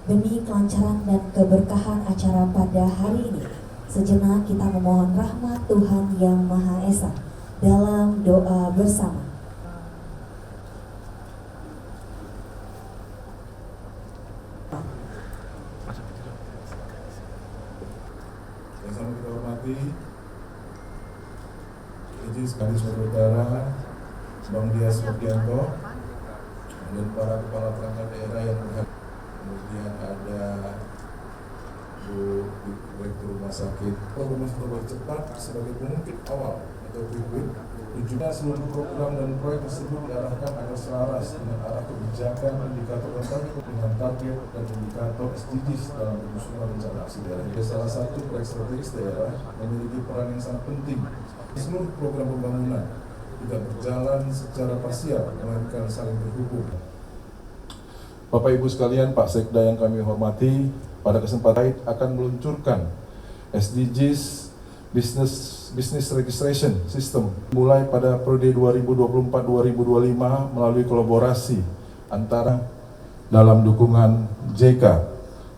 Demi kelancaran dan keberkahan acara pada hari ini, sejenak kita memohon rahmat Tuhan Yang Maha Esa dalam doa bersama. Yang sama kita hormati izin sekali saudara Bang Dias Novianto dan para kepala perangkat daerah yang berhak. Kemudian ada Bu Direktur Rumah Sakit. Program Surabaya Cepat sebagai pengungkit awal atau PIPID. Tujuannya seluruh program dan proyek tersebut diarahkan agar selaras dengan arah kebijakan, indikator dan target dan indikator SDGs dalam penyusunan rencana aksi daerah. Salah satu proyek strategis daerah memiliki peran yang sangat penting. Seluruh program pembangunan tidak berjalan secara parsial, melainkan saling terhubung. Bapak Ibu sekalian, Pak Sekda yang kami hormati, pada kesempatan akan meluncurkan SDGs Business Registration System mulai pada periode 2024-2025 melalui kolaborasi antara dalam dukungan JK,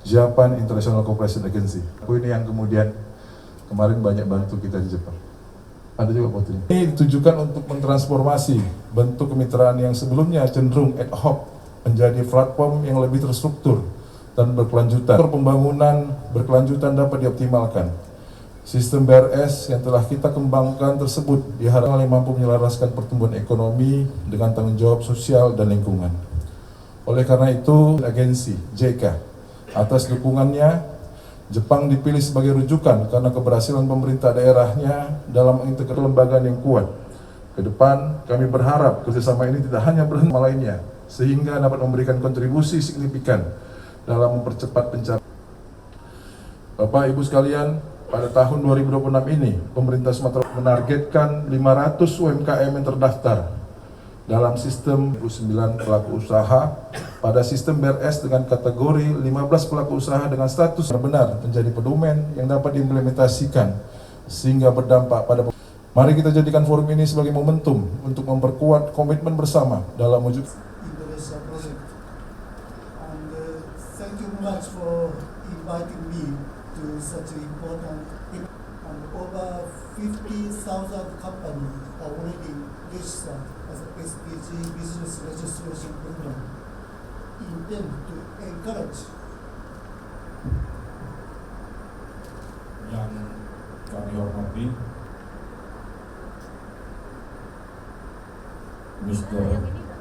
Japan International Cooperation Agency. Ini yang kemudian kemarin banyak bantu kita di Jepang. Ada juga fotonya. Ini ditujukan untuk mentransformasi bentuk kemitraan yang sebelumnya cenderung ad hoc menjadi platform yang lebih terstruktur dan berkelanjutan. Pembangunan berkelanjutan dapat dioptimalkan. Sistem BRS yang telah kita kembangkan tersebut diharapkan mampu menyelaraskan pertumbuhan ekonomi dengan tanggung jawab sosial dan lingkungan. Oleh karena itu, agensi JK atas dukungannya, Jepang dipilih sebagai rujukan karena keberhasilan pemerintah daerahnya dalam mengintegrasi lembaga yang kuat. Ke depan, kami berharap kerjasama ini tidak hanya berhenti lainnya, sehingga dapat memberikan kontribusi signifikan dalam mempercepat pencapaian. Bapak Ibu sekalian, pada tahun 2026 ini, pemerintah Sumatera menargetkan 500 UMKM yang terdaftar dalam sistem 29 pelaku usaha pada sistem BRS dengan kategori 15 pelaku usaha dengan status benar menjadi pedoman yang dapat diimplementasikan sehingga berdampak pada. Mari kita jadikan forum ini sebagai momentum untuk memperkuat komitmen bersama dalam wujud Indonesia project. And thank you much for inviting me to such an important event. And over 50,000 companies are already registered as a SDG business registration program. Intend to encourage. Yang kami hormati Mr.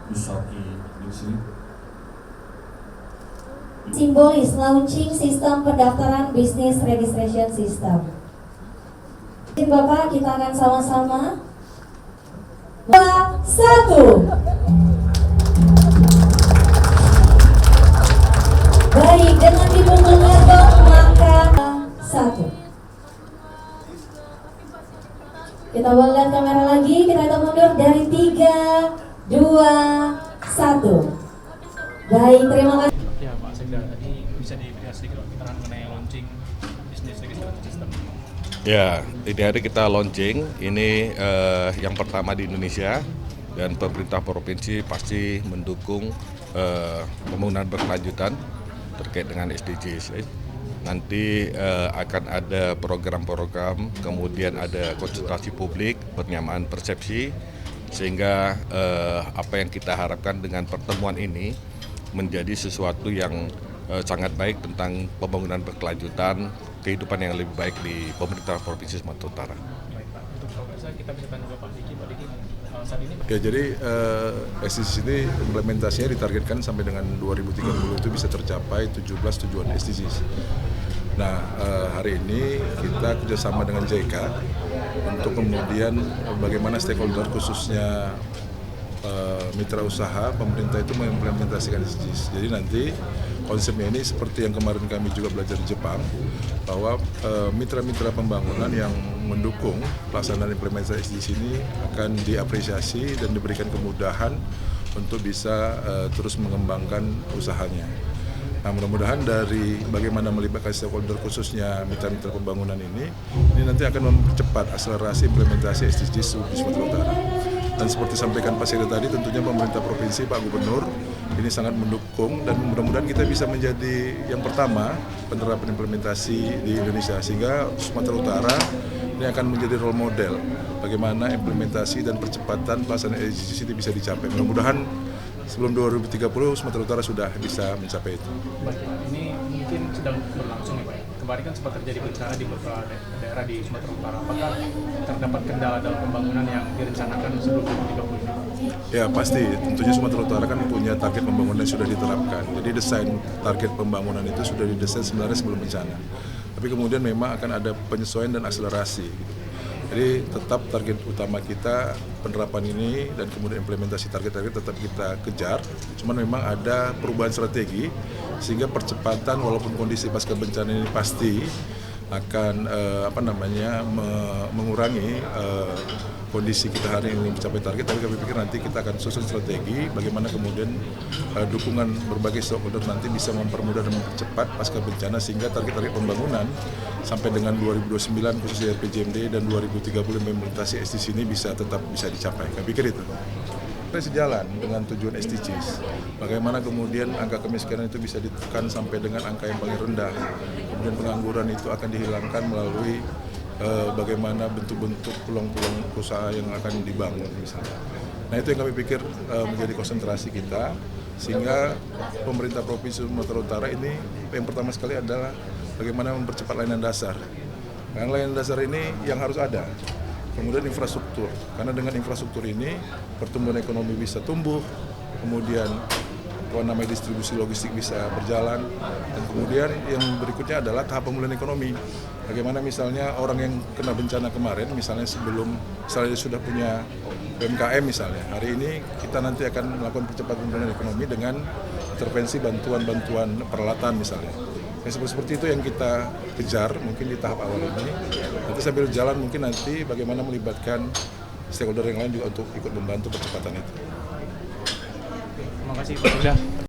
Misaki Mitsi, Simbolis launching sistem pendaftaran Business Registration System. Bapak, kita akan sama-sama 2, 1. Baik, dengan dipukulnya dong, maka 1. Kita lihat kamera lagi, kita hitung mundur dari 3, 2, 1. Baik, terima kasih. Ya Pak Sekda, tadi bisa diberi sedikit keterangan mengenai launching Business Registration System. Ya, ini hari kita launching, ini yang pertama di Indonesia dan pemerintah provinsi pasti mendukung pembangunan berkelanjutan terkait dengan SDGs. Nanti akan ada program-program, kemudian ada konsultasi publik, penyamaan persepsi, sehingga apa yang kita harapkan dengan pertemuan ini menjadi sesuatu yang sangat baik tentang pembangunan berkelanjutan, kehidupan yang lebih baik di pemerintah Provinsi Sumatera Utara. Baik Pak, untuk progresnya kita bisa tanya ke Pak Diki. Pak Diki, saat ini Oke, jadi SDGs ini implementasinya ditargetkan sampai dengan 2030 itu bisa tercapai 17 tujuan SDGs. Nah, hari ini kita kerjasama dengan JK untuk kemudian bagaimana stakeholder khususnya mitra usaha pemerintah itu mengimplementasikan SDGs. Jadi nanti konsepnya ini seperti yang kemarin kami juga belajar di Jepang, bahwa mitra-mitra pembangunan yang mendukung pelaksanaan implementasi SDGs ini akan diapresiasi dan diberikan kemudahan untuk bisa terus mengembangkan usahanya. Nah, mudah-mudahan dari bagaimana melibatkan stakeholder khususnya mitra-mitra pembangunan ini nanti akan mempercepat akselerasi implementasi SDGs di Sumatera Utara. Dan seperti sampaikan Pak Sekda tadi, tentunya pemerintah provinsi, Pak Gubernur, ini sangat mendukung dan mudah-mudahan kita bisa menjadi yang pertama penerapan implementasi di Indonesia, sehingga Sumatera Utara ini akan menjadi role model bagaimana implementasi dan percepatan pelaksanaan SDGs ini bisa dicapai. Mudah-mudahan sebelum 2030 Sumatera Utara sudah bisa mencapai itu. Baik, ini mungkin sedang berlangsung ya Pak. Kemarin kan sempat terjadi bencana di beberapa daerah di Sumatera Utara. Apakah terdapat kendala dalam pembangunan yang direncanakan sebelum 2030 ini? Ya pasti, tentunya Sumatera Utara kan punya target pembangunan yang sudah diterapkan. Jadi desain target pembangunan itu sudah didesain sebenarnya sebelum bencana. Tapi kemudian memang akan ada penyesuaian dan akselerasi. Jadi tetap target utama kita penerapan ini dan kemudian implementasi target-target tetap kita kejar. Cuman memang ada perubahan strategi sehingga percepatan walaupun kondisi pasca bencana ini pasti akan mengurangi kondisi kita hari ini mencapai target, tapi kami pikir nanti kita akan susun strategi bagaimana kemudian dukungan berbagai stakeholder nanti bisa mempermudah dan mempercepat pasca bencana sehingga target-target pembangunan sampai dengan 2029 khususnya RPJMD dan 2030 implementasi SDGs ini tetap bisa dicapai. Kami pikir itu. Kita sejalan dengan tujuan SDGs. Bagaimana kemudian angka kemiskinan itu bisa ditekan sampai dengan angka yang paling rendah. Kemudian pengangguran itu akan dihilangkan melalui bagaimana bentuk-bentuk peluang-peluang usaha yang akan dibangun misalnya. Nah itu yang kami pikir menjadi konsentrasi kita, sehingga pemerintah Provinsi Sumatera Utara ini yang pertama sekali adalah bagaimana mempercepat layanan dasar. Yang layanan dasar ini yang harus ada. Kemudian infrastruktur, karena dengan infrastruktur ini pertumbuhan ekonomi bisa tumbuh, kemudian distribusi logistik bisa berjalan, dan kemudian yang berikutnya adalah tahap pemulihan ekonomi. Bagaimana misalnya orang yang kena bencana kemarin, misalnya misalnya sudah punya UMKM misalnya, hari ini kita nanti akan melakukan percepatan pemulihan ekonomi dengan intervensi bantuan-bantuan peralatan misalnya. Yang seperti itu yang kita kejar mungkin di tahap awal ini. Nanti sambil jalan mungkin nanti bagaimana melibatkan stakeholder yang lain juga untuk ikut membantu percepatan itu. Terima kasih Pak Yuda.